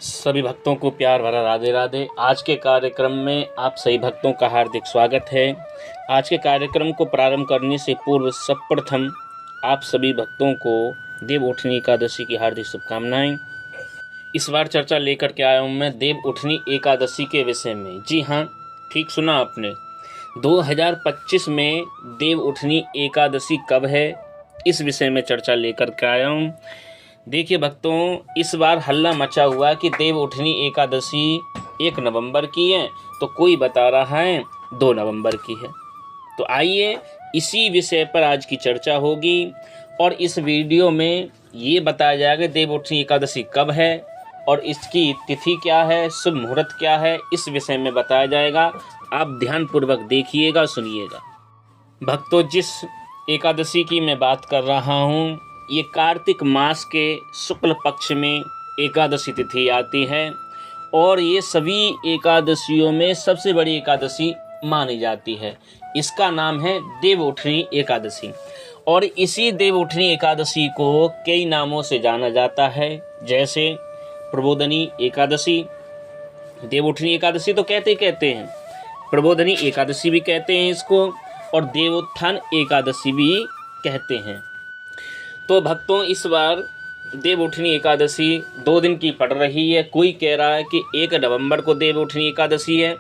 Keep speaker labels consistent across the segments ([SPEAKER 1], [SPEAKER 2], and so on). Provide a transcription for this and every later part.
[SPEAKER 1] सभी भक्तों को प्यार भरा राधे राधे। आज के कार्यक्रम में आप सभी भक्तों का हार्दिक स्वागत है। आज के कार्यक्रम को प्रारंभ करने से पूर्व सर्वप्रथम आप सभी भक्तों को देव उठनी एकादशी की हार्दिक शुभकामनाएं। इस बार चर्चा लेकर के आया हूँ मैं देव उठनी एकादशी के विषय में। जी हाँ, ठीक सुना आपने। 2025 में देव उठनी एकादशी कब है, इस विषय में चर्चा लेकर के आया हूँ। देखिए भक्तों, इस बार हल्ला मचा हुआ कि देव उठनी एकादशी 1 नवंबर की है, तो कोई बता रहा है 2 नवंबर की है। तो आइए इसी विषय पर आज की चर्चा होगी और इस वीडियो में ये बताया जाएगा देव उठनी एकादशी कब है और इसकी तिथि क्या है, शुभ मुहूर्त क्या है, इस विषय में बताया जाएगा। आप ध्यानपूर्वक देखिएगा, सुनिएगा। भक्तों, जिस एकादशी की मैं बात कर रहा हूँ, ये कार्तिक मास के शुक्ल पक्ष में एकादशी तिथि आती है और ये सभी एकादशियों में सबसे बड़ी एकादशी मानी जाती है। इसका नाम है देव उठनी एकादशी और इसी देव उठनी एकादशी को कई नामों से जाना जाता है, जैसे प्रबोधनी एकादशी। देव उठनी एकादशी तो कहते हैं, प्रबोधनी एकादशी भी कहते हैं इसको, और देवोत्थान एकादशी भी कहते हैं। तो भक्तों, इस बार देव उठनी एकादशी 2 दिन की पड़ रही है। कोई कह रहा है कि 1 नवंबर को देव उठनी एकादशी है,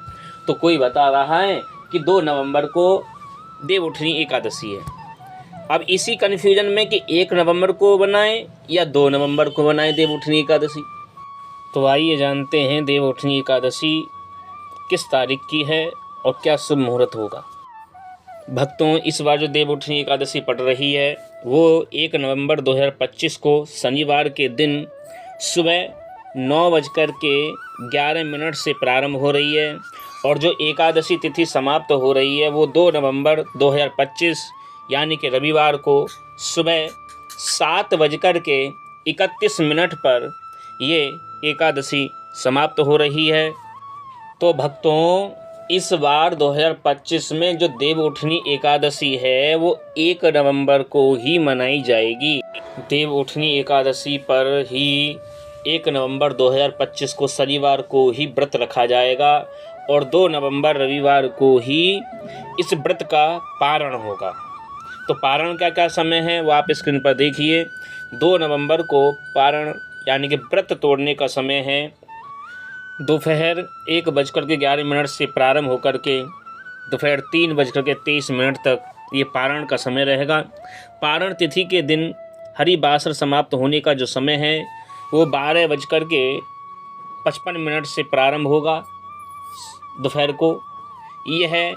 [SPEAKER 1] तो कोई बता रहा है कि 2 नवंबर को देव उठनी एकादशी है। अब इसी कन्फ्यूजन में कि 1 नवंबर को बनाएं या 2 नवंबर को बनाएं देव उठनी एकादशी। तो आइए जानते हैं देव उठनी एकादशी किस तारीख की है और क्या शुभ मुहूर्त होगा। भक्तों, इस बार जो देव उठनी एकादशी पड़ रही है वो 1 नवंबर 2025 को शनिवार के दिन सुबह 9:11 से प्रारंभ हो रही है और जो एकादशी तिथि समाप्त हो रही है वो 2 नवंबर 2025 यानी कि रविवार को सुबह 7:31 पर ये एकादशी समाप्त हो रही है। तो भक्तों, इस बार 2025 में जो देव उठनी एकादशी है वो 1 नवंबर को ही मनाई जाएगी। देव उठनी एकादशी पर ही 1 नवंबर 2025 को शनिवार को ही व्रत रखा जाएगा और 2 नवंबर रविवार को ही इस व्रत का पारण होगा। तो पारण क्या क्या समय है वो आप स्क्रीन पर देखिए। 2 नवंबर को पारण यानी कि व्रत तोड़ने का समय है। दोपहर 1:11 से प्रारंभ होकर के दोपहर 3:23 तक ये पारण का समय रहेगा। पारण तिथि के दिन हरिवासर समाप्त होने का जो समय है वो 12:55 से प्रारंभ होगा दोपहर को। ये है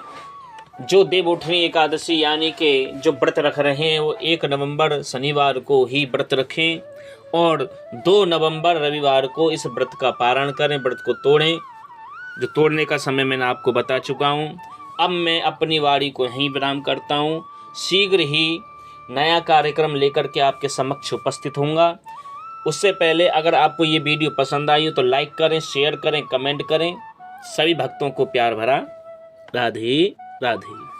[SPEAKER 1] जो देव उठनी एकादशी यानी कि जो व्रत रख रहे हैं वो 1 नवंबर शनिवार को ही व्रत रखें और 2 नवंबर रविवार को इस व्रत का पारण करें, व्रत को तोड़ें। जो तोड़ने का समय मैंने आपको बता चुका हूँ। अब मैं अपनी वाणी को यहीं विराम करता हूँ। शीघ्र ही नया कार्यक्रम लेकर के आपके समक्ष उपस्थित होऊंगा। उससे पहले अगर आपको ये वीडियो पसंद आई हो तो लाइक करें, शेयर करें, कमेंट करें। सभी भक्तों को प्यार भरा राधे राधे।